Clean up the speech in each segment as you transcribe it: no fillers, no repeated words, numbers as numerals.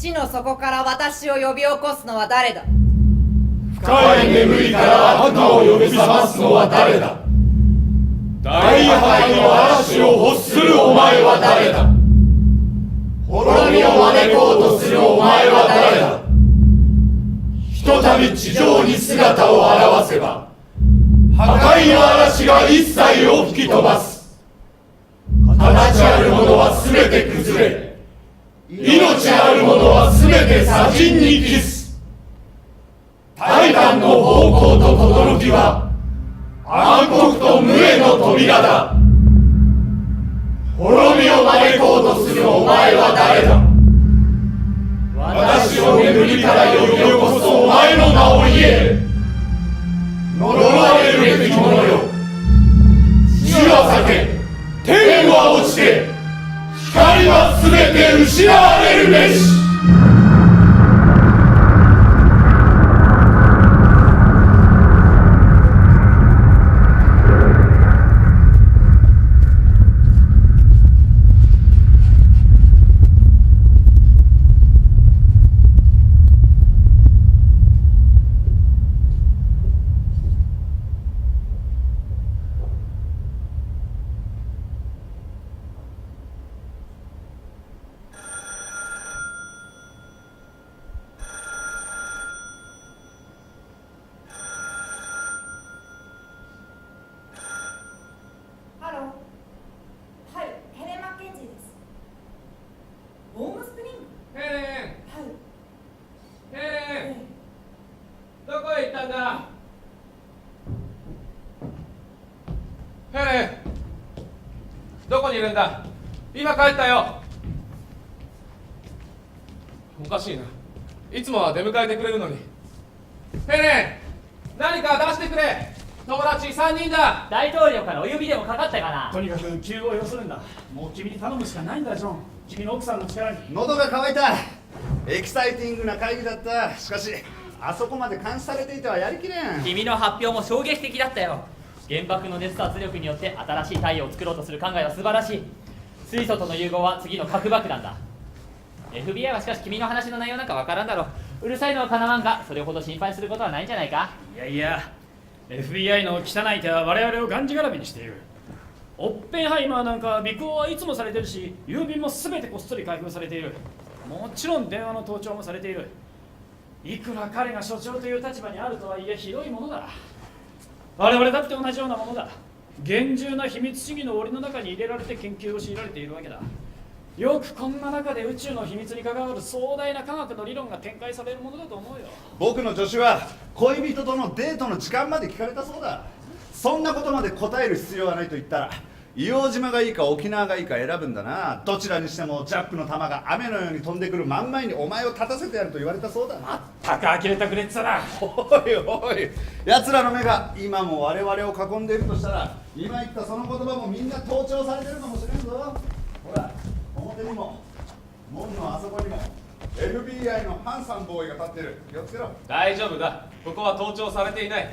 地の底から私を呼び起こすのは誰だ。深い眠りから悪魔を呼び覚ますのは誰だ。大破壊の嵐を欲するお前は誰だ。滅びを招こうとするお前は誰だ。ひとたび地上に姿を現せば破壊の嵐が一切を吹き飛ばす。形あるものはすべて崩れ、命あるものはすべて砂塵に帰す。タイタンの方向と轟は暗黒と無への扉だ。滅びを招こうとするお前は誰だ。私を眠りから呼び起こすお前の名を言え。呪われるべき者よ。地は裂け、天は落ちて、光はすべて失われるべし。ハロー。はい、ヘレン・マッケンジーです。ホームスプリング。ヘレン、はい。ヘレン、どこへ行ったんだ。ヘレン、どこにいるんだ。今帰ったよ。おかしいな、いつもは出迎えてくれるのに。ヘレン、何か出してくれ。友達3人だ。大統領からお呼びでもかかったかな。とにかく急を要するんだ。もう君に頼むしかないんだジョン。君の奥さんの力に。喉が渇いた。エキサイティングな会議だった。しかしあそこまで監視されていてはやりきれん。君の発表も衝撃的だったよ。原爆の熱と圧力によって新しい太陽を作ろうとする考えは素晴らしい。水素との融合は次の核爆弾だ。 FBI はしかし君の話の内容なんかわからんだろう。うるさいのはかなわんが、それほど心配することはないんじゃないか。いやいや、FBI の汚い手は我々をがんじがらめにしている。オッペンハイマーなんか尾行はいつもされてるし、郵便も全てこっそり開封されている。もちろん電話の盗聴もされている。いくら彼が所長という立場にあるとはいえひどいものだ。我々だって同じようなものだ。厳重な秘密主義の檻の中に入れられて研究を強いられているわけだ。よくこんな中で宇宙の秘密に関わる壮大な科学の理論が展開されるものだと思うよ。僕の助手は恋人とのデートの時間まで聞かれたそうだ。そんなことまで答える必要はないと言ったら、硫黄島がいいか沖縄がいいか選ぶんだな。どちらにしてもジャックの玉が雨のように飛んでくる真ん前にお前を立たせてやると言われたそうだ。まったく呆れたくれってたな。おいおい、奴らの目が今も我々を囲んでいるとしたら、今言ったその言葉もみんな盗聴されてるかもしれんぞ。ほら、表にも門のあそこにも FBI のハンサンボーイが立ってる。気をつけろ。大丈夫だ、ここは盗聴されていない。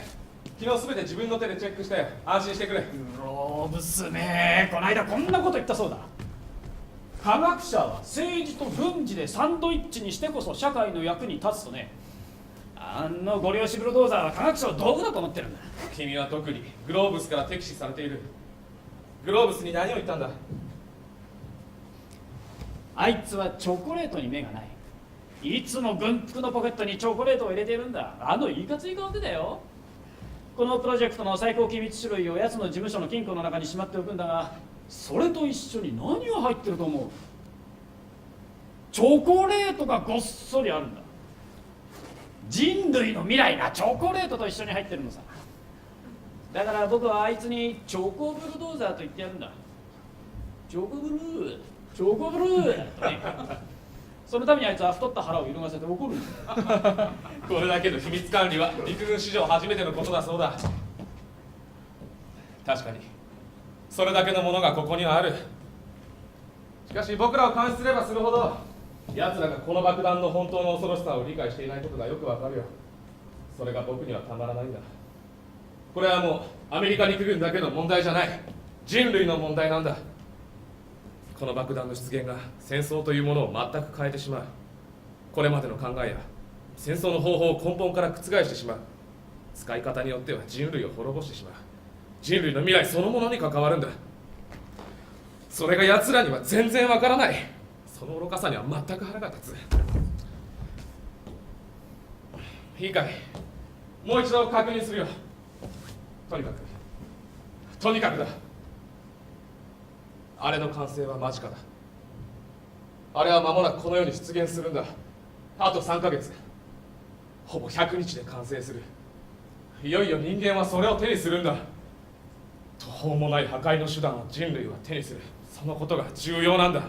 昨日すべて自分の手でチェックしたよ。安心してくれ。ローブスね、この間こんなこと言ったそうだ。科学者は政治と軍事でサンドイッチにしてこそ社会の役に立つとね。あのご両親ブルドーザーは科学者を道具だと思ってるんだ。君は特にグローブスから敵視されている。グローブスに何を言ったんだ。あいつはチョコレートに目がない。いつも軍服のポケットにチョコレートを入れているんだ。あのいかつい顔でだよ。このプロジェクトの最高機密種類を奴の事務所の金庫の中にしまっておくんだが、それと一緒に何が入ってると思う。チョコレートがごっそりあるんだ。人類の未来がチョコレートと一緒に入ってるのさ。だから僕はあいつにチョコブルドーザーと言ってやるんだ。チョコブルー、チョコブルーとね。そのためにあいつは太った腹を揺るがせて怒るんだ。これだけの秘密管理は陸軍史上初めてのことだそうだ。確かにそれだけのものがここにはある。しかし僕らを監視すればするほど、奴らがこの爆弾の本当の恐ろしさを理解していないことがよくわかるよ。それが僕にはたまらないんだ。これはもうアメリカ陸軍だけの問題じゃない、人類の問題なんだ。この爆弾の出現が戦争というものを全く変えてしまう。これまでの考えや戦争の方法を根本から覆してしまう。使い方によっては人類を滅ぼしてしまう。人類の未来そのものに関わるんだ。それが奴らには全然わからない。その愚かさには全く腹が立つ。いいかい、もう一度確認するよ。とにかくだ。あれの完成は間近だ。あれは間もなくこの世に出現するんだ。あと3ヶ月、ほぼ100日で完成する。いよいよ人間はそれを手にするんだ。途方もない破壊の手段を人類は手にする。そのことが重要なんだ。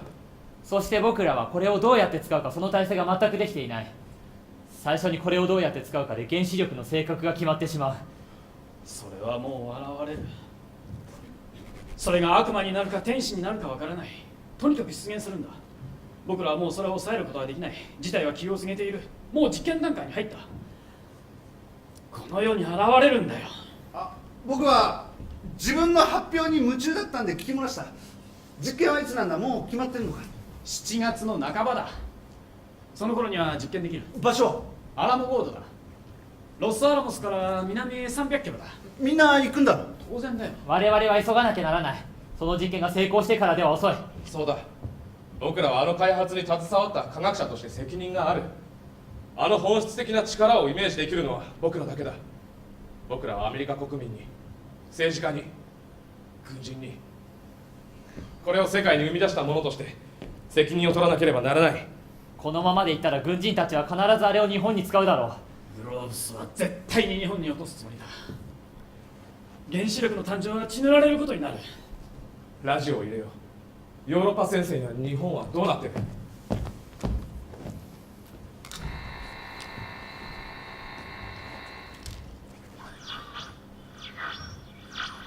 そして僕らはこれをどうやって使うか、その体制が全くできていない。最初にこれをどうやって使うかで原子力の性格が決まってしまう。それはもう現れる。それが悪魔になるか天使になるかわからない。とにかく出現するんだ。僕らはもうそれを抑えることはできない。事態は気を告げている。もう実験段階に入った。この世に現れるんだよ。僕は自分の発表に夢中だったんで聞き漏らした。実験はいつなんだ？もう決まってるのか7月の半ばだ。その頃には実験できる。場所？アラモゴードだ。ロスアラモスから南へ300キロだ。みんな行くんだろ？当然だよ。我々は急がなきゃならない。その実験が成功してからでは遅い。そうだ、僕らはあの開発に携わった科学者として責任がある。あの本質的な力をイメージできるのは僕らだけだ。僕らはアメリカ国民に、政治家に、軍人に、これを世界に生み出した者として責任を取らなければならない。このままでいったら軍人たちは必ずあれを日本に使うだろう。グローブスは絶対に日本に落とすつもりだ。原子力の誕生が血塗られることになる。ラジオを入れよう。ヨーロッパ戦線や日本はどうなってる？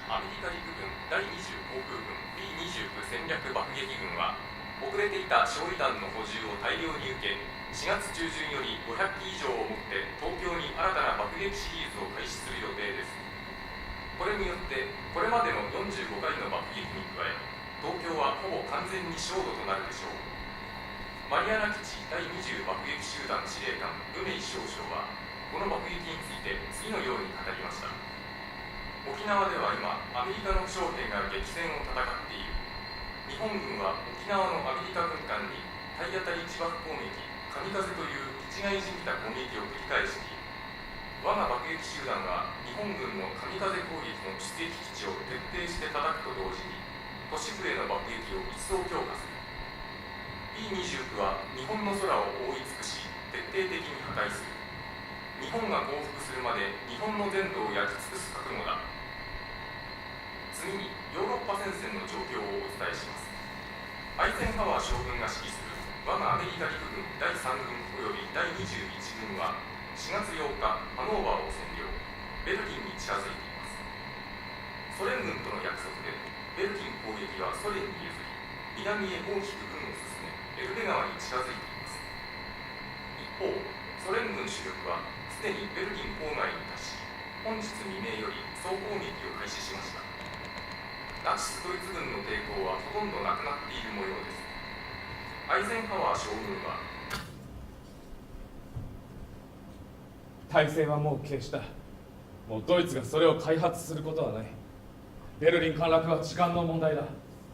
アメリカ陸軍第20航空軍 B29 戦略爆撃軍は遅れていた焼夷弾の補充を大量に受け、4月中旬より500機以上をもって東京に新たな爆撃シリーズを開始する予定です。これによってこれまでの45回の爆撃に加え、東京はほぼ完全に焦土となるでしょう。マリアナ基地第20爆撃集団司令官ルメイ少将はこの爆撃について次のように語りました。沖縄では今アメリカの負傷兵が激戦を戦っている。日本軍は沖縄のアメリカ軍艦に体当たり自爆攻撃、神風という気違いじみた攻撃を繰り返している。我が爆撃集団は日本軍の神風攻撃の出撃基地を徹底して叩くと同時に都市部への爆撃を一層強化する。 B29 は日本の空を覆い尽くし徹底的に破壊する。日本が降伏するまで日本の全土を焼き尽くす覚悟だ。次にヨーロッパ戦線の状況をお伝えします。アイゼンハワー将軍が指揮する我がアメリカ陸軍第3軍および第21軍は4月8日ハノーバーを占領、ベルリンに近づいています。ソ連軍との約束でベルリン攻撃はソ連に譲り、南へ大きく軍を進めエルベ川に近づいています。一方、ソ連軍主力はすでにベルリン郊外に達し、本日未明より総攻撃を開始しました。ナチスドイツ軍の抵抗はほとんどなくなっている模様です。アイゼンハワー将軍は体制はもう決した。もうドイツがそれを開発することはない。ベルリン陥落は時間の問題だ。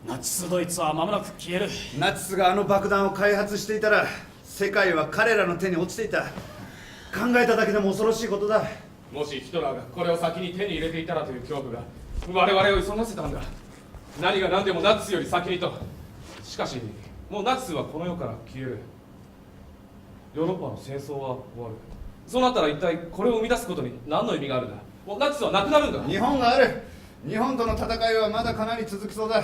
ナチスドイツは間もなく消える。ナチスがあの爆弾を開発していたら世界は彼らの手に落ちていた。考えただけでも恐ろしいことだ。もしヒトラーがこれを先に手に入れていたらという恐怖が我々を急がせたんだ。何が何でもナチスより先にと。しかしもうナチスはこの世から消える。ヨーロッパの戦争は終わる。そうなったら一体これを生み出すことに何の意味があるんだ。もうナチスはなくなるんだ。日本がある。日本との戦いはまだかなり続きそうだ。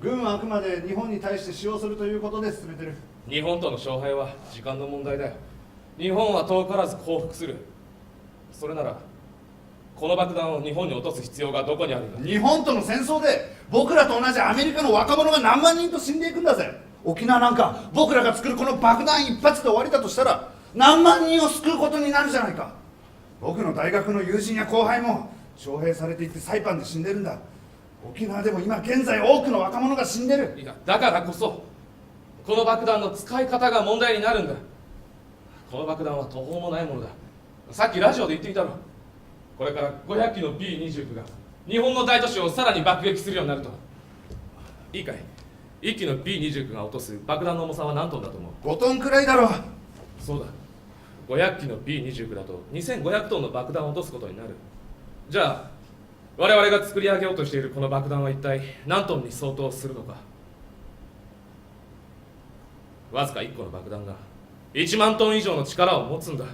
軍はあくまで日本に対して使用するということで進めてる。日本との勝敗は時間の問題だよ。日本は遠からず降伏する。それならこの爆弾を日本に落とす必要がどこにあるんだ。日本との戦争で僕らと同じアメリカの若者が何万人と死んでいくんだぜ。沖縄なんか僕らが作るこの爆弾一発で終わりだとしたら何万人を救うことになるじゃないか。僕の大学の友人や後輩も徴兵されていってサイパンで死んでるんだ。沖縄でも今現在多くの若者が死んでる。いや、だからこそこの爆弾の使い方が問題になるんだ。この爆弾は途方もないものだ。さっきラジオで言っていたろ。これから500機の B29 が日本の大都市をさらに爆撃するようになると。いいかい、1機の B29 が落とす爆弾の重さは何トンだと思う？ 5トンくらいだろう。そうだ、500機の B29 だと2500トンの爆弾を落とすことになる。じゃあ我々が作り上げようとしているこの爆弾は一体何トンに相当するのか。わずか1個の爆弾が1万トン以上の力を持つんだ。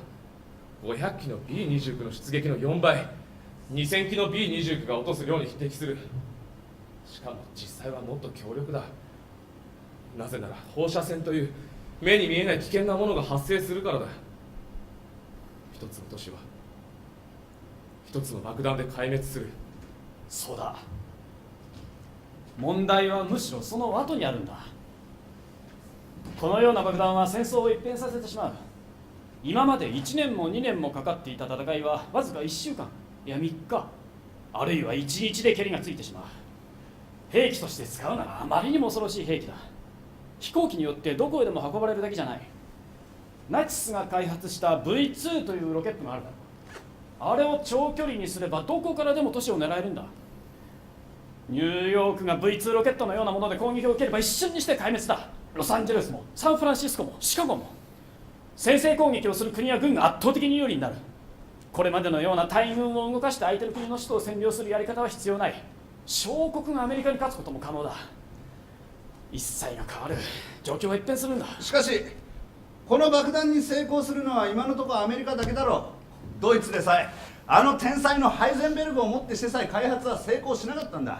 500機の B29 の出撃の4倍、2000機の B29 が落とす量に匹敵する。しかも実際はもっと強力だ。なぜなら放射線という目に見えない危険なものが発生するからだ。一つの都市は一つの爆弾で壊滅する。そうだ、問題はむしろその後にあるんだ。このような爆弾は戦争を一変させてしまう。今まで1年も2年もかかっていた戦いはわずか1週間、いや3日、あるいは1日でケリがついてしまう。兵器として使うならあまりにも恐ろしい兵器だ。飛行機によってどこへでも運ばれるだけじゃない。ナチスが開発した V2 というロケットがあるだろう。あれを長距離にすればどこからでも都市を狙えるんだ。ニューヨークが V2 ロケットのようなもので攻撃を受ければ一瞬にして壊滅だ。ロサンゼルスもサンフランシスコもシカゴも先制攻撃をする国や軍が圧倒的に有利になる。これまでのような大軍を動かして相手の国の首都を占領するやり方は必要ない。小国がアメリカに勝つことも可能だ。一切が変わる。状況は一変するんだ。しかしこの爆弾に成功するのは今のところアメリカだけだろう。ドイツでさえあの天才のハイゼンベルグをもってしてさえ開発は成功しなかったんだ。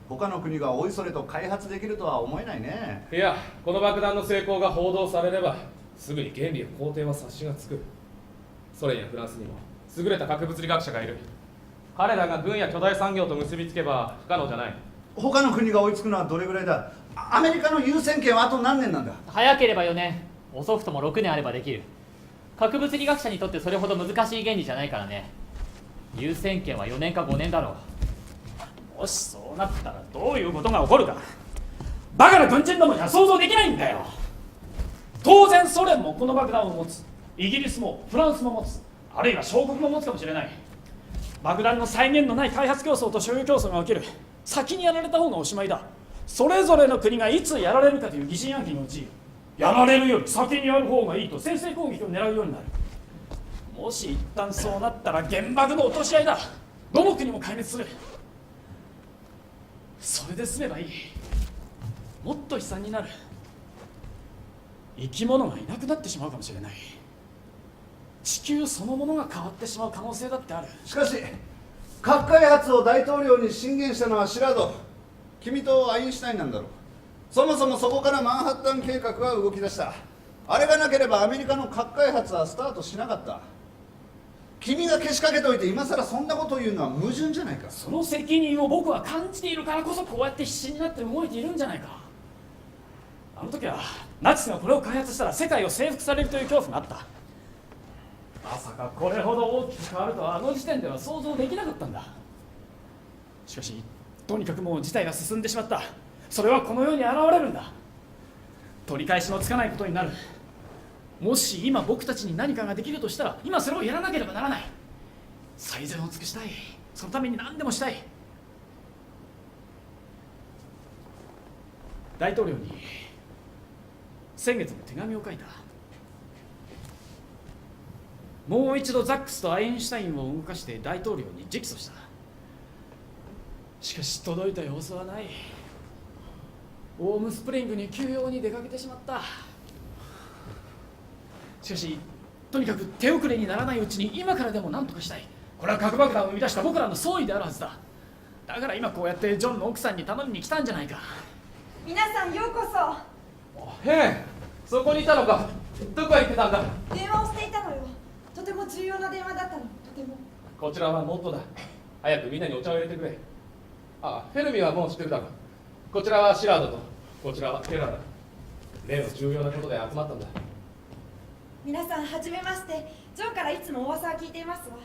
他の国がおいそれと開発できるとは思えないね。いや、この爆弾の成功が報道されればすぐに原理や工程は察しがつく。ソ連やフランスにも優れた核物理学者がいる。彼らが軍や巨大産業と結びつけば不可能じゃない。他の国が追いつくのはどれぐらいだ？アメリカの優先権はあと何年なんだ？早ければ4年、遅くとも6年あればできる。核物理学者にとってそれほど難しい原理じゃないからね。優先権は4年か5年だろう。もしそうなったらどういうことが起こるか、バカな軍人どもには想像できないんだよ。当然ソ連もこの爆弾を持つ、イギリスもフランスも持つ、あるいは小国も持つかもしれない。爆弾の際限のない開発競争と所有競争が起きる。先にやられた方がおしまいだ。それぞれの国がいつやられるかという疑心暗鬼のうち、やられるより先にやる方がいいと先制攻撃を狙うようになる。もし一旦そうなったら原爆の落とし合いだ。どの国も壊滅する。それで済めばいい。もっと悲惨になる。生き物がいなくなってしまうかもしれない。地球そのものが変わってしまう可能性だってある。しかし核開発を大統領に進言したのはシラード、君とアインシュタインなんだろう。そもそもそこからマンハッタン計画は動き出した。あれがなければアメリカの核開発はスタートしなかった。君がけしかけておいて今さらそんなことを言うのは矛盾じゃないか。その責任を僕は感じているからこそこうやって必死になって動いているんじゃないか。あの時はナチスがこれを開発したら世界を征服されるという恐怖があった。まさかこれほど大きく変わるとはあの時点では想像できなかったんだ。しかしとにかくもう事態が進んでしまった。それはこの世に現れるんだ。取り返しのつかないことになる。もし今僕たちに何かができるとしたら今それをやらなければならない。最善を尽くしたい。そのために何でもしたい。大統領に先月の手紙を書いた。もう一度ザックスとアインシュタインを動かして大統領に直訴した。しかし届いた様子はない。オームスプリングに休養に出かけてしまった。しかしとにかく手遅れにならないうちに今からでも何とかしたい。これは核爆弾を生み出した僕らの総意であるはずだ。だから今こうやってジョンの奥さんに頼みに来たんじゃないか。皆さんようこそ。へえ、そこにいたのか。どこへ行ってたんだ。電話をしていたのよ。とても重要な電話だったの。とても。こちらはモットだ。早くみんなにお茶を入れてくれ。あ、フェルミはもう知ってるだろう。こちらはシラードと、こちらはテラだ。例の重要なことで集まったんだ。皆さんはじめまして。ジョンからいつもお噂は聞いていますわ。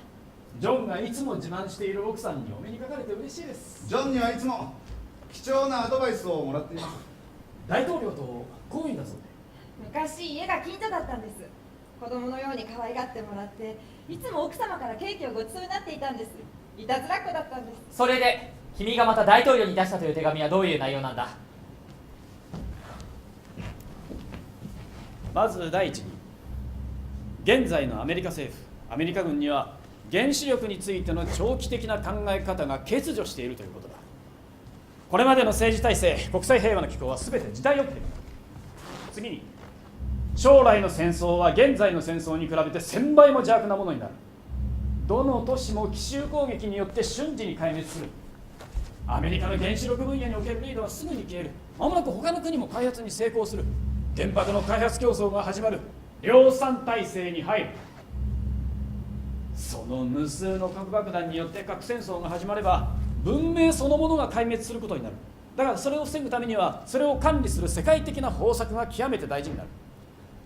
ジョンがいつも自慢している奥さんにお目にかかれて嬉しいです。ジョンにはいつも貴重なアドバイスをもらっています。大統領と懇意だそうで。昔家が近所だったんです。子供のように可愛がってもらって、いつも奥様からケーキをご馳走になっていたんです。いたずらっ子だったんです。それで君がまた大統領に出したという手紙はどういう内容なんだ？まず第一に、現在のアメリカ政府、アメリカ軍には原子力についての長期的な考え方が欠如しているということだ。これまでの政治体制、国際平和の機構は全て時代遅れだ。次に、将来の戦争は現在の戦争に比べて1000倍も邪悪なものになる。どの都市も奇襲攻撃によって瞬時に壊滅する。アメリカの原子力分野におけるリードはすぐに消える。まもなく他の国も開発に成功する。原爆の開発競争が始まる。量産体制に入る。その無数の核爆弾によって核戦争が始まれば文明そのものが壊滅することになる。だからそれを防ぐためにはそれを管理する世界的な方策が極めて大事になる。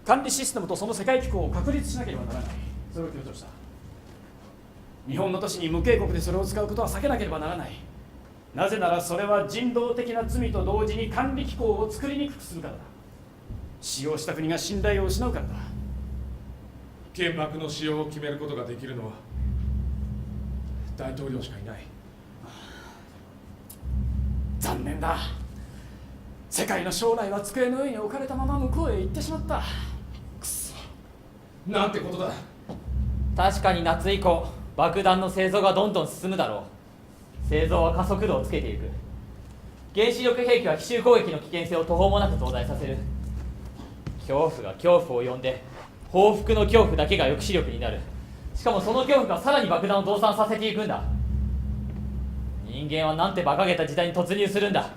管理システムとその世界機構を確立しなければならない。それを強調した。日本の都市に無警告でそれを使うことは避けなければならない。なぜならそれは人道的な罪と同時に管理機構を作りにくくするからだ。使用した国が信頼を失うからだ。原爆の使用を決めることができるのは大統領しかいない。残念だ。世界の将来は机の上に置かれたまま向こうへ行ってしまった。くそ、なんてことだ。確かに夏以降爆弾の製造がどんどん進むだろう。製造は加速度をつけていく。原子力兵器は奇襲攻撃の危険性を途方もなく増大させる。恐怖が恐怖を呼んで報復の恐怖だけが抑止力になる。しかもその恐怖がさらに爆弾を増産させていくんだ。人間はなんて馬鹿げた時代に突入するんだ。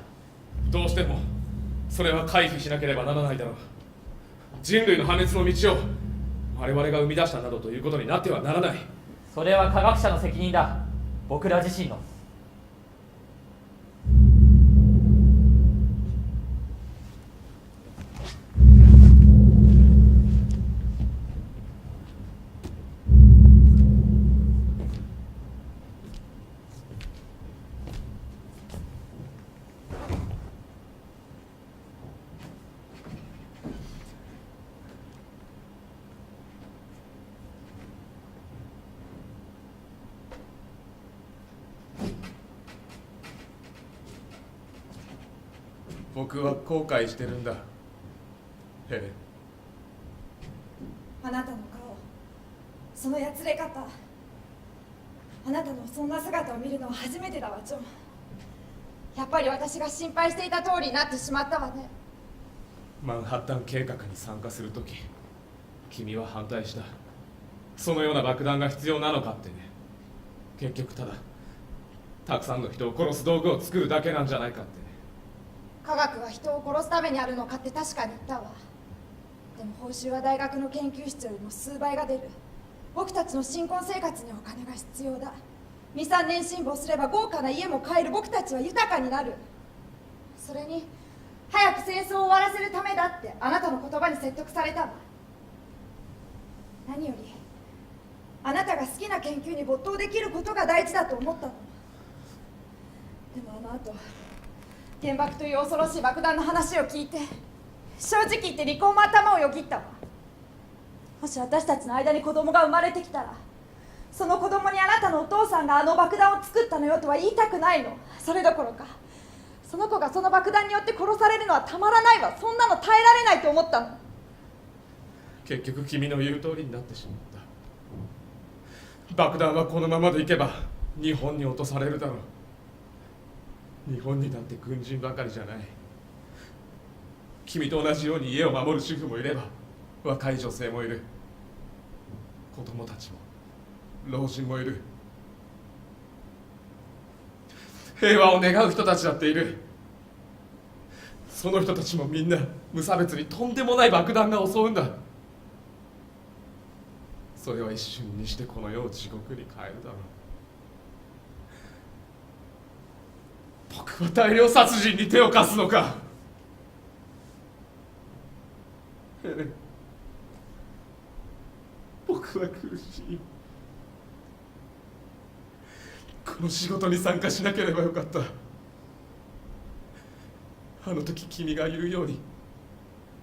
どうしてもそれは回避しなければならないだろう。人類の破滅の道を我々が生み出したなどということになってはならない。それは科学者の責任だ。僕ら自身の。僕は後悔してるんだ、ヘレン。あなたの顔、そのやつれ方、あなたのそんな姿を見るのは初めてだわ、ジョン。やっぱり私が心配していた通りになってしまったわね。マンハッタン計画に参加するとき君は反対した。そのような爆弾が必要なのかってね。結局たくさんの人を殺す道具を作るだけなんじゃないかってね。科学は人を殺すためにあるのかって確かに言ったわ。でも報酬は大学の研究室よりも数倍が出る。僕たちの新婚生活にお金が必要だ。2、3年辛抱すれば豪華な家も買える。僕たちは豊かになる。それに早く戦争を終わらせるためだってあなたの言葉に説得されたわ。何よりあなたが好きな研究に没頭できることが大事だと思ったの。でもあの後原爆という恐ろしい爆弾の話を聞いて、正直言って離婚も頭をよぎったわ。もし私たちの間に子供が生まれてきたら、その子供にあなたのお父さんがあの爆弾を作ったのよとは言いたくないの。それどころかその子がその爆弾によって殺されるのはたまらないわ。そんなの耐えられないと思ったの。結局君の言う通りになってしまった。爆弾はこのままでいけば日本に落とされるだろう。日本にだって軍人ばかりじゃない。君と同じように家を守る主婦もいれば若い女性もいる。子供たちも老人もいる。平和を願う人たちだっている。その人たちもみんな無差別にとんでもない爆弾が襲うんだ。それは一瞬にしてこの世を地獄に変えるだろう。僕は大量殺人に手を貸すのか。ヘレン、僕は苦しい。この仕事に参加しなければよかった。あの時君が言うように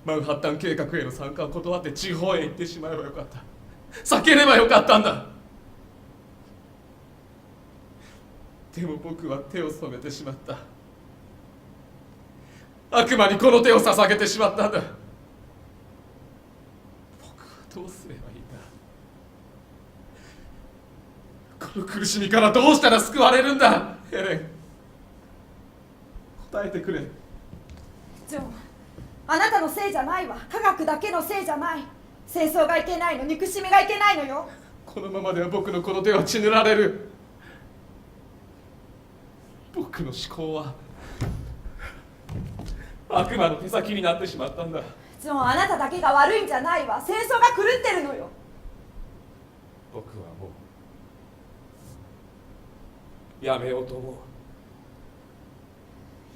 マンハッタン計画への参加を断って地方へ行ってしまえばよかった。避ければよかったんだ。でも僕は手を染めてしまった。悪魔にこの手を捧げてしまったんだ。僕はどうすればいいんだ。この苦しみからどうしたら救われるんだ。ヘレン、答えてくれ。ジョン、あなたのせいじゃないわ。科学だけのせいじゃない。戦争がいけないの、憎しみがいけないのよ。このままでは僕のこの手は血塗られる。僕の思考は悪魔の手先になってしまったんだ。ジョン、あなただけが悪いんじゃないわ。戦争が狂ってるのよ。僕はもうやめようと思う。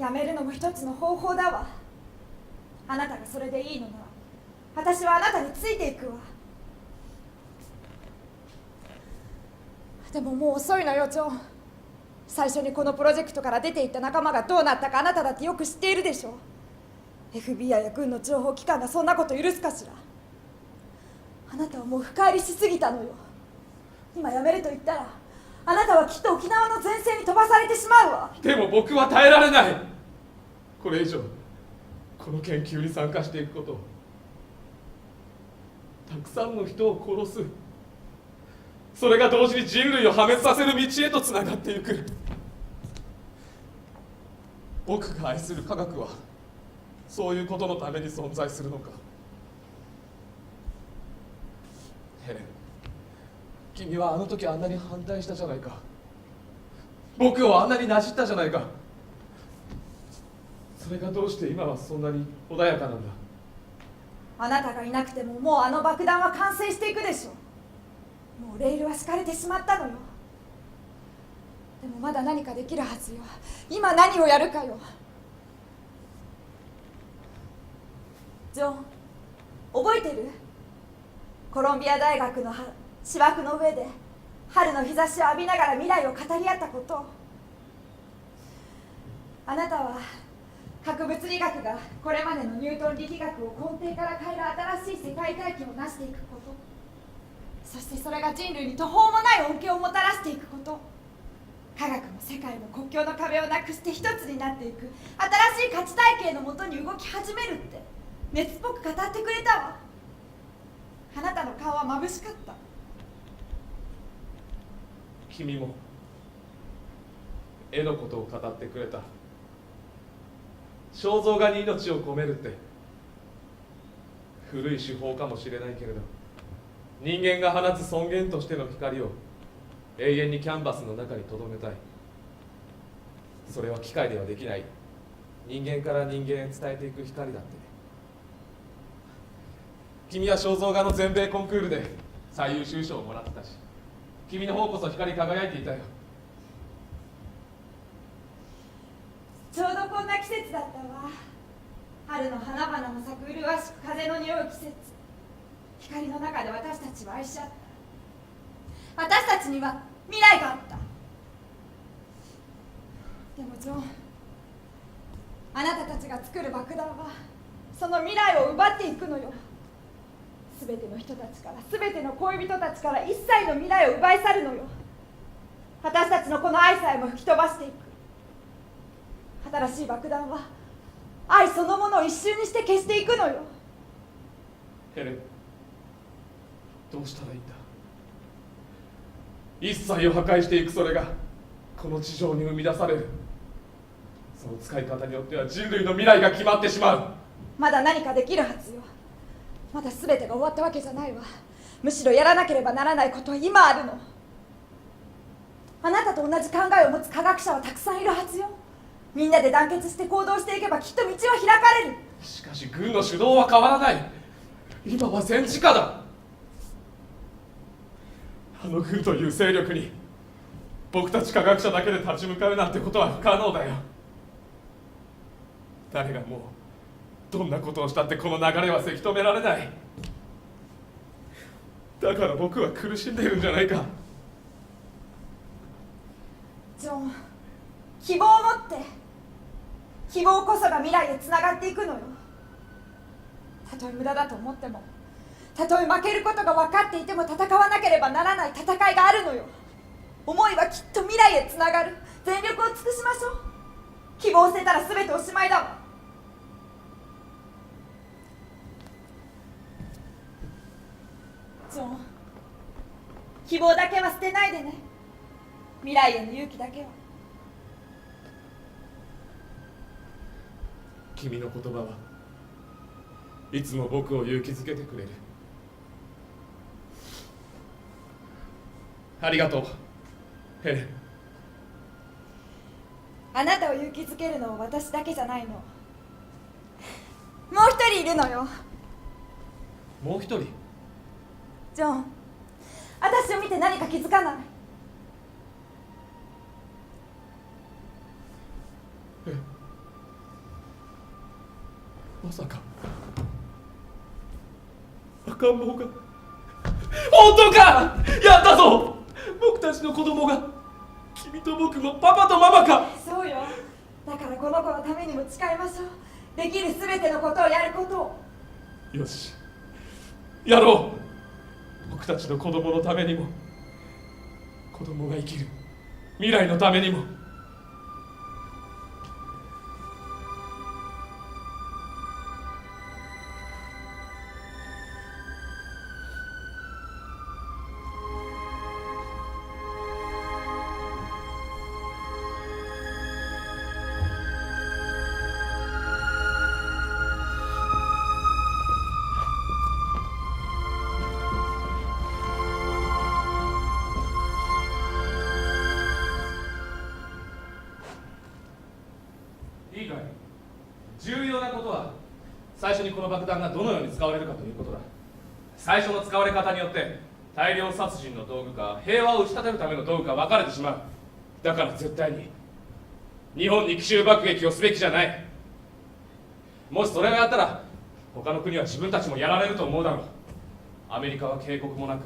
やめるのも一つの方法だわ。あなたがそれでいいのなら私はあなたについていくわ。でももう遅いのよ、ジョン。最初にこのプロジェクトから出ていった仲間がどうなったかあなただってよく知っているでしょ。 FBI や軍の情報機関がそんなこと許すかしら。あなたはもう深入りしすぎたのよ。今やめると言ったらあなたはきっと沖縄の前線に飛ばされてしまうわ。でも僕は耐えられない。これ以上この研究に参加していくこと、たくさんの人を殺す、それが同時に人類を破滅させる道へとつながっていく。僕が愛する科学はそういうことのために存在するのか。ヘレン、君はあの時あんなに反対したじゃないか。僕をあんなになじったじゃないか。それがどうして今はそんなに穏やかなんだ。あなたがいなくてももうあの爆弾は完成していくでしょう。もうレールは敷かれてしまったのよ。でもまだ何かできるはずよ。今何をやるかよ。ジョン、覚えてる？コロンビア大学の芝生の上で春の日差しを浴びながら未来を語り合ったこと。あなたは核物理学がこれまでのニュートン力学を根底から変える新しい世界大気を成していくこと、そしてそれが人類に途方もない恩恵をもたらしていくこと、科学の世界の国境の壁をなくして一つになっていく新しい価値体系のもとに動き始めるって熱っぽく語ってくれたわ。あなたの顔は眩しかった。君も絵のことを語ってくれた。肖像画に命を込めるって古い手法かもしれないけれど、人間が放つ尊厳としての光を永遠にキャンバスの中に留めたい。それは機械ではできない、人間から人間へ伝えていく光だって。君は肖像画の全米コンクールで最優秀賞をもらってたし、君の方こそ光り輝いていたよ。ちょうどこんな季節だったわ。春の花々の咲く麗しく風の匂う季節。光の中で私たちは愛し合った。私たちには未来があった。でもジョン、あなたたちが作る爆弾はその未来を奪っていくのよ。すべての人たちから、すべての恋人たちから一切の未来を奪い去るのよ。私たちのこの愛さえも吹き飛ばしていく。新しい爆弾は愛そのものを一瞬にして消していくのよ。ヘレン、どうしたらいいんだ。一切を破壊していくそれがこの地上に生み出される。その使い方によっては人類の未来が決まってしまう。まだ何かできるはずよ。まだ全てが終わったわけじゃないわ。むしろやらなければならないことは今あるの。あなたと同じ考えを持つ科学者はたくさんいるはずよ。みんなで団結して行動していけばきっと道は開かれる。しかし軍の主導は変わらない。今は戦時下だ。あの軍という勢力に僕たち科学者だけで立ち向かうなんてことは不可能だよ。誰がもうどんなことをしたってこの流れはせき止められない。だから僕は苦しんでいるんじゃないか。ジョン、希望を持って。希望こそが未来へつながっていくのよ。たとえ無駄だと思っても、たとえ負けることが分かっていても戦わなければならない戦いがあるのよ。思いはきっと未来へつながる。全力を尽くしましょう。希望を捨てたら全ておしまいだわ。ジョン、希望だけは捨てないでね。未来への勇気だけは。君の言葉はいつも僕を勇気づけてくれる。ありがとう、ヘレン。あなたを勇気づけるのは私だけじゃないの。もう一人いるのよ。もう一人？ジョン、私を見て何か気づかない？まさか赤ん坊が本当か？やったぞ！僕たちの子供が君と僕のパパとママか。そうよ。だからこの子のためにも誓いましょう。できるすべてのことをやることを。よし、やろう。僕たちの子供のためにも、子供が生きる未来のためにも。いいかい？重要なことは最初にこの爆弾がどのように使われるかということだ。最初の使われ方によって大量殺人の道具か平和を打ち立てるための道具か分かれてしまう。だから絶対に日本に奇襲爆撃をすべきじゃない。もしそれをやったら他の国は自分たちもやられると思うだろう。アメリカは警告もなく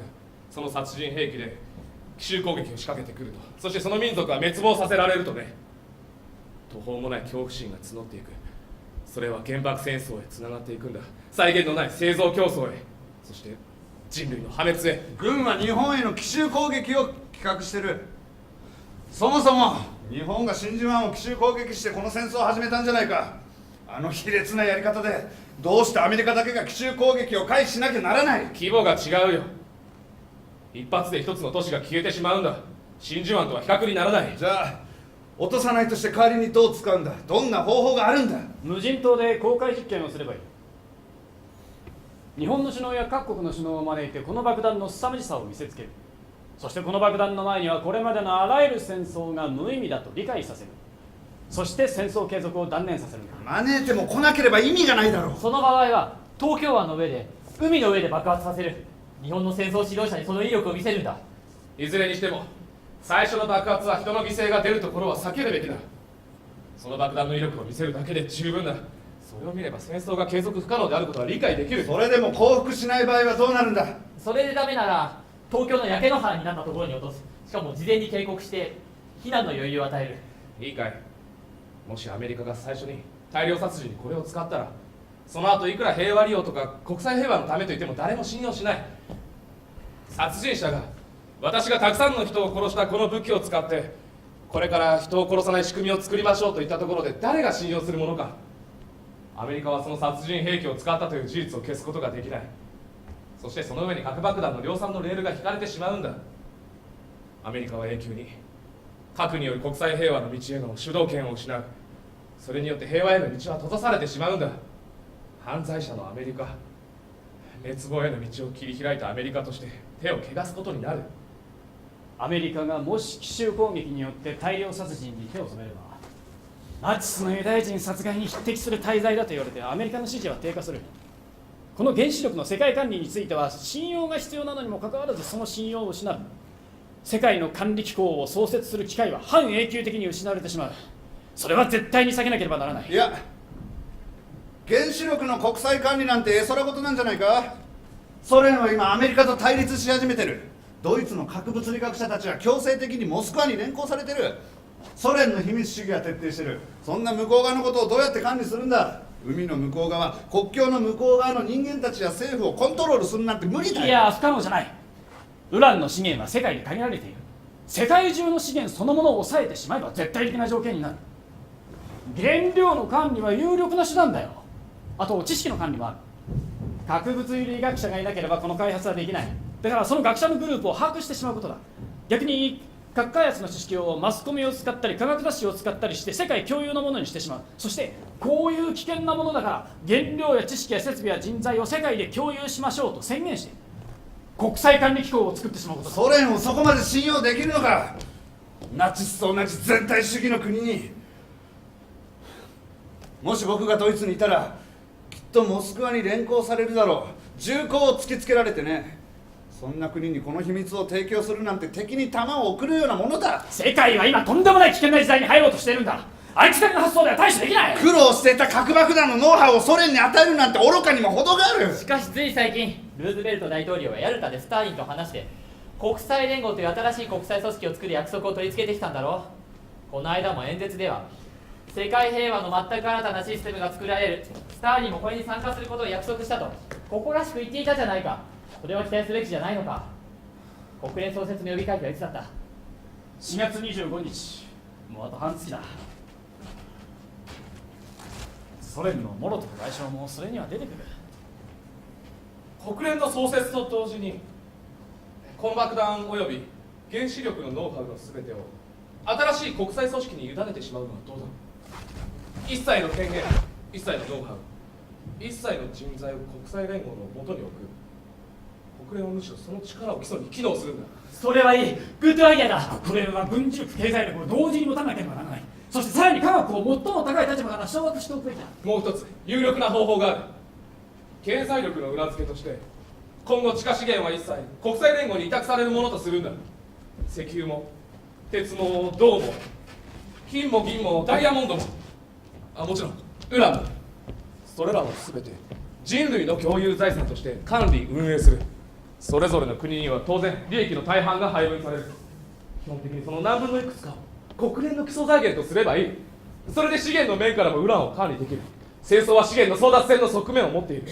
その殺人兵器で奇襲攻撃を仕掛けてくると。そしてその民族は滅亡させられるとね。途方もない恐怖心が募っていく。それは原爆戦争へつながっていくんだ。際限のない製造競争へ、そして人類の破滅へ。軍は日本への奇襲攻撃を企画してる。そもそも日本が真珠湾を奇襲攻撃してこの戦争を始めたんじゃないか。あの卑劣なやり方でどうしてアメリカだけが奇襲攻撃を回避しなきゃならない。規模が違うよ。一発で一つの都市が消えてしまうんだ。真珠湾とは比較にならない。じゃあ落とさないとして代わりにどう使うんだ。どんな方法があるんだ。無人島で公開実験をすればいい。日本の首脳や各国の首脳を招いてこの爆弾の凄まじさを見せつける。そしてこの爆弾の前にはこれまでのあらゆる戦争が無意味だと理解させる。そして戦争継続を断念させるんだ。招いても来なければ意味がないだろう。その場合は東京湾の上で海の上で爆発させる。日本の戦争指導者にその威力を見せるんだ。いずれにしても最初の爆発は人の犠牲が出るところは避けるべきだ。その爆弾の威力を見せるだけで十分だ。それを見れば戦争が継続不可能であることは理解できる。それでも降伏しない場合はどうなるんだ。それでダメなら東京の焼け野原になったところに落とす。しかも事前に警告して避難の余裕を与える。いいかい？もしアメリカが最初に大量殺人にこれを使ったら、その後いくら平和利用とか国際平和のためと言っても誰も信用しない。殺人者が私がたくさんの人を殺したこの武器を使ってこれから人を殺さない仕組みを作りましょうと言ったところで誰が信用するものか。アメリカはその殺人兵器を使ったという事実を消すことができない。そしてその上に核爆弾の量産のレールが引かれてしまうんだ。アメリカは永久に核による国際平和の道への主導権を失う。それによって平和への道は閉ざされてしまうんだ。犯罪者のアメリカ、滅亡への道を切り開いたアメリカとして手を汚すことになる。アメリカがもし奇襲攻撃によって大量殺人に手を染めれば、ナチスのユダヤ人殺害に匹敵する大罪だと言われてアメリカの支持は低下する。この原子力の世界管理については信用が必要なのにもかかわらずその信用を失う。世界の管理機構を創設する機会は半永久的に失われてしまう。それは絶対に避けなければならない。いや、原子力の国際管理なんて絵空事なんじゃないか。ソ連は今アメリカと対立し始めてる。ドイツの核物理学者たちは強制的にモスクワに連行されてる。ソ連の秘密主義は徹底してる。そんな向こう側のことをどうやって管理するんだ。海の向こう側、国境の向こう側の人間たちや政府をコントロールするなんて無理だよ。いや不可能じゃない。ウランの資源は世界で限られている。世界中の資源そのものを抑えてしまえば絶対的な条件になる。原料の管理は有力な手段だよ。あと知識の管理もある。核物理学者がいなければこの開発はできない。だからその学者のグループを把握してしまうことだ。逆に核開発の知識をマスコミを使ったり科学雑誌を使ったりして世界共有のものにしてしまう。そしてこういう危険なものだから原料や知識や設備や人材を世界で共有しましょうと宣言して国際管理機構を作ってしまうことだ。ソ連をそこまで信用できるのか。ナチスと同じ全体主義の国に。もし僕がドイツにいたらきっとモスクワに連行されるだろう。銃口を突きつけられてね。そんな国にこの秘密を提供するなんて敵に弾を送るようなものだ。世界は今とんでもない危険な時代に入ろうとしているんだ。あいつだけの発想では対処できない。苦労していた核爆弾のノウハウをソ連に与えるなんて愚かにも程がある。しかしつい最近ルーズベルト大統領はヤルタでスターリンと話して国際連合という新しい国際組織を作る約束を取り付けてきたんだろう。この間も演説では世界平和の全く新たなシステムが作られる、スターリンもこれに参加することを約束したと誇らしく言っていたじゃないか。それは期待すべきじゃないのか。国連創設の呼びかけはいつだった？ 4月25日、もうあと半月だ。ソ連のモロトフ外相もそれには出てくる。国連の創設と同時にこの爆弾および原子力のノウハウの全てを新しい国際組織に委ねてしまうのはどうだろう。一切の権限、一切のノウハウ、一切の人材を国際連合の元に置く。国連はむしろその力を基礎に機能するんだ。それはいい、グッドアイデアだ。国連は軍事力、経済力を同時に持たなければならない。そしてさらに科学を最も高い立場から掌握しておくべきだ。もう一つ有力な方法がある。経済力の裏付けとして今後地下資源は一切国際連合に委託されるものとするんだ。石油も鉄も銅も金も銀もダイヤモンドも、もちろんウランも、それらを全て人類の共有財産として管理運営する。それぞれの国には当然利益の大半が配分される。基本的にその何分のいくつかを国連の基礎財源とすればいい。それで資源の面からもウランを管理できる。戦争は資源の争奪戦の側面を持っている。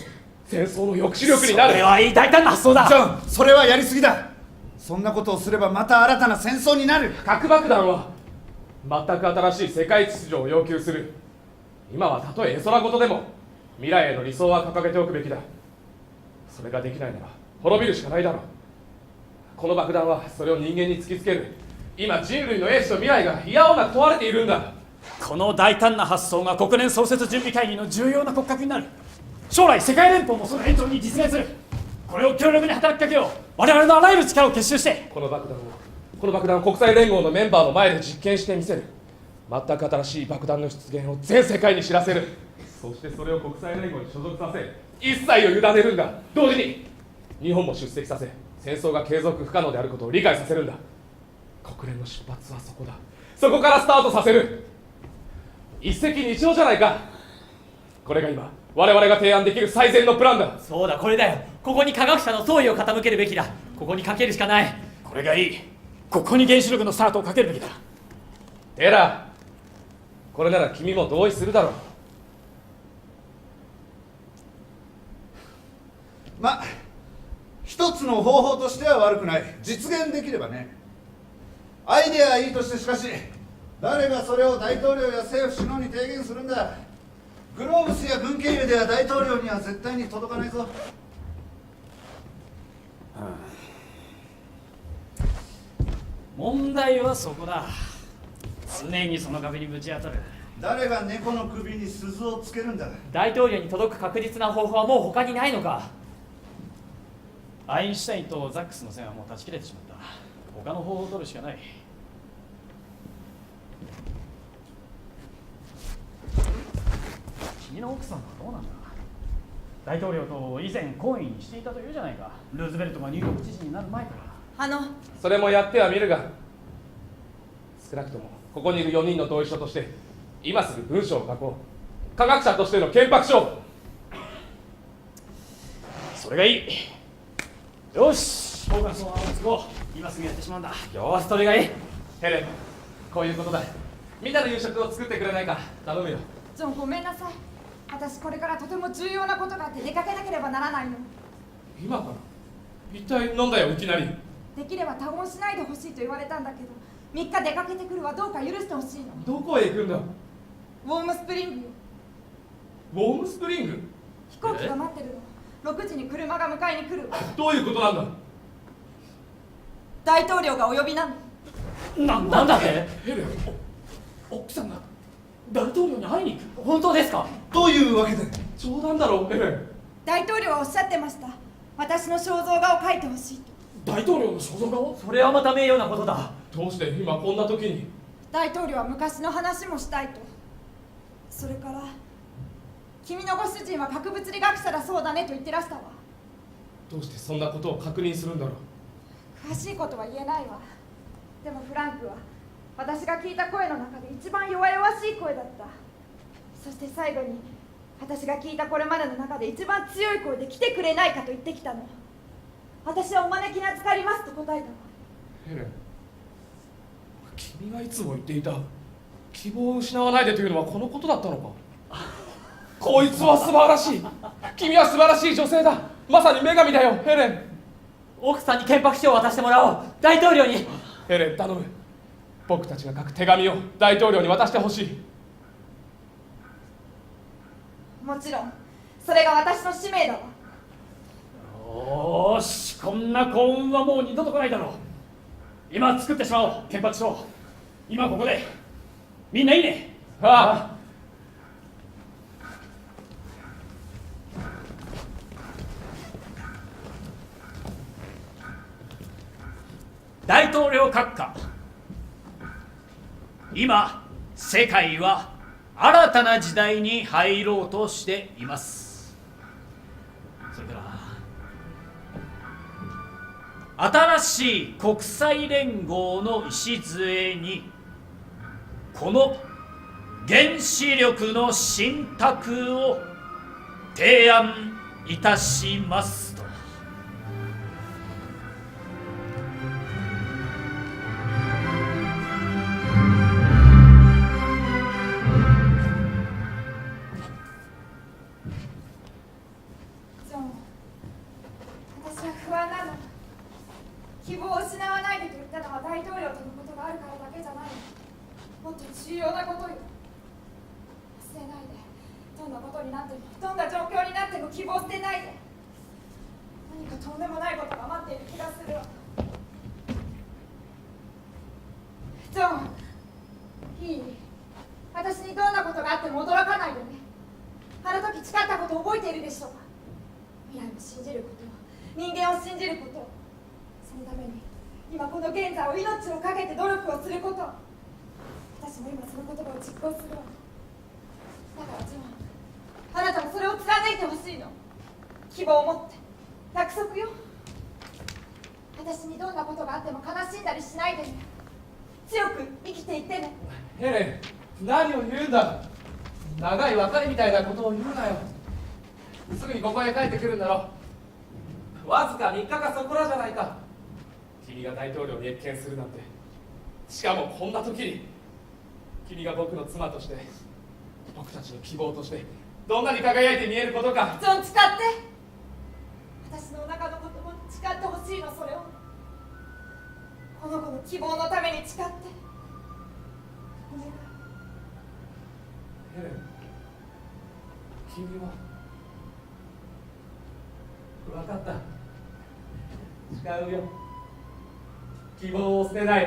戦争の抑止力になる。それはいい大胆な発想だ。ジョン、それはやりすぎだ。そんなことをすればまた新たな戦争になる。核爆弾は全く新しい世界秩序を要求する。今はたとえ絵空事でも未来への理想は掲げておくべきだ。それができないなら滅びるしかないだろう。この爆弾はそれを人間に突きつける。今人類の英知と未来が否応なく問われているんだ。この大胆な発想が国連創設準備会議の重要な骨格になる。将来世界連邦もその延長に実現する。これを強力に働きかけよう。我々のあらゆる力を結集してこの爆弾を国際連合のメンバーの前で実験してみせる。全く新しい爆弾の出現を全世界に知らせる。そしてそれを国際連合に所属させ一切を委ねるんだ。同時に日本も出席させ戦争が継続不可能であることを理解させるんだ。国連の出発はそこだ。そこからスタートさせる。一石二鳥じゃないか。これが今我々が提案できる最善のプランだ。そうだ、これだよ。ここに科学者の総意を傾けるべきだ。ここにかけるしかない。これがいい。ここに原子力のスタートをかけるべきだ。エラー、これなら君も同意するだろう。まあ一つの方法としては悪くない。実現できればね。アイデアはいいとして、しかし誰がそれを大統領や政府首脳に提言するんだ。グローブスや軍経由では大統領には絶対に届かないぞ。問題はそこだ。常にその壁にぶち当たる。誰が猫の首に鈴をつけるんだ。大統領に届く確実な方法はもう他にないのか。アインシュタインとザックスの線はもう断ち切れてしまった。他の方法を取るしかない。君の奥さんはどうなんだ。大統領と以前懇意にしていたというじゃないか。ルーズベルトがニューヨーク知事になる前から。それもやってはみるが、少なくともここにいる4人の同意書として今すぐ文章を書こう。科学者としての憲白書。それがいい。よし、フォーカスをつこう。今すぐやってしまうんだ。よし、それがいい。ヘレン、こういうことだ。みんなの夕食を作ってくれないか頼むよ。ジョン、ごめんなさい。私これからとても重要なことがあって出かけなければならないの。今から一体なんだよいきなり。できれば他言しないでほしいと言われたんだけど、3日出かけてくるはどうか許してほしいの。どこへ行くんだ。ウォームスプリングよ。ウォームスプリング。飛行機が待ってるの。6時に車が迎えに来る。どういうことなんだ。大統領がお呼びなの。なんだってヘレン、奥さんが大統領に会いに行く。本当ですか？というわけで冗談だろヘレン。大統領はおっしゃってました。私の肖像画を描いてほしいと。大統領の肖像画を。それはまた名誉なことだ。どうして今こんな時に。大統領は昔の話もしたいと。それから君のご主人は核物理学者だそうだねと言ってらしたわ。どうしてそんなことを確認するんだろう。詳しいことは言えないわ。でもフランクは私が聞いた声の中で一番弱々しい声だった。そして最後に私が聞いたこれまでの中で一番強い声で来てくれないかと言ってきたの。私はお招きに預かりますと答えたわ。ヘレン、君がいつも言っていた希望を失わないでというのはこのことだったのか。こいつは素晴らしい。君は素晴らしい女性だ。まさに女神だよヘレン。奥さんに憲白書を渡してもらおう。大統領に。ヘレン頼む。僕たちが書く手紙を大統領に渡してほしい。もちろんそれが私の使命だわ。よーし、こんな幸運はもう二度と来ないだろう。今作ってしまおう、憲白書。今ここで。みんないいね。ああ。大統領閣下。今世界は新たな時代に入ろうとしています。それから新しい国際連合の礎にこの原子力の信託を提案いたしますと。ジョン、私は不安なの。希望を失わないでと言ったのは大統領とのことがあるからだけじゃない。もっと重要なことよ。忘れないで。どんなことになっても、どんな状況になっても希望捨てないで。何かとんでもないことが待っている気がするわ。ジョン、いい？私にどんなことがあっても驚かないでね。あの時誓ったことを覚えているでしょうか。未来を信じること、人間を信じること、そのために今この現在を命を懸けて努力をすること。私も今その言葉を実行するわ。だからジョン、あなたもそれを貫いてほしいの。希望を持って。約束よ。私にどんなことがあっても悲しんだりしないでね。強く生きていってね。ヘレン、何を言うんだ。長い別れみたいなことを言うなよ。すぐにここへ帰ってくるんだろう。わずか3日かそこらじゃないか。君が大統領に謁見するなんて。しかもこんな時に君が僕の妻として、僕たちの希望としてどんなに輝いて見えることか。ジョン、誓って。私のお腹のことも誓ってほしいの。それをこの子の希望のために誓って。お願い。ヘレン、君は。分かった。誓うよ。希望を捨てない。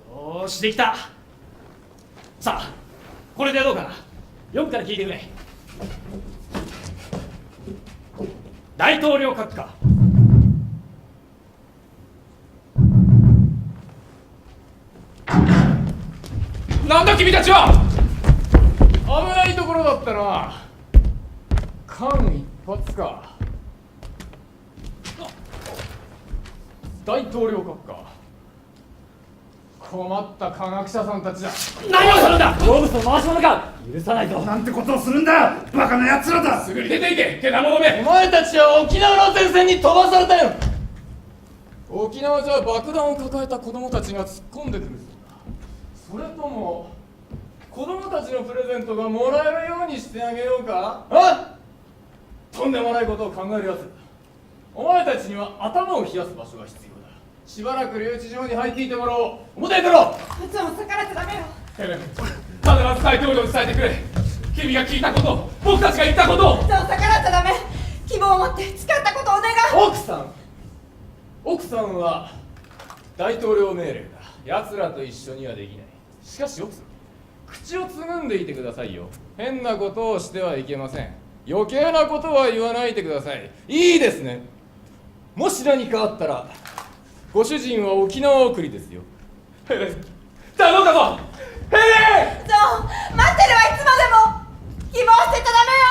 よーし、できた。さあ、これでどうかな。読むから聞いてくれ。大統領閣下。なんだ君たちは。危ないところだったな。間一髪か。大統領閣下、困った科学者さんたちだ。何をするんだ。動物の回し物か。許さないぞ。なんてことをするんだ、バカな奴らだ。すぐに出ていけ、けな者め。お前たちは沖縄の前線に飛ばされたよ。沖縄じゃ爆弾を抱えた子供たちが突っ込んでくるそうだ。それとも子供たちのプレゼントがもらえるようにしてあげようか。あ、とんでもないことを考えるやつだ。お前たちには頭を冷やす場所が必要だ。しばらく留置場に入っていてもらおう。表へ出ろ。ジョン、逆らっちゃダメよ。ヘレン、必ず大統領に伝えてくれ。君が聞いたこと、僕たちが言ったことを。ジョン、逆らっちゃダメ。希望を持って誓ったことをお願い。奥さんは大統領命令だ。奴らと一緒にはできない。しかし奥さん、口をつぐんでいてくださいよ。変なことをしてはいけません。余計なことは言わないでください。いいですね。もし何かあったらご主人は沖縄送りですよ。ヘレン、頼んだぞ。ヘレン。ジョン、待ってるわ、いつまでも。希望捨てちゃダメよ。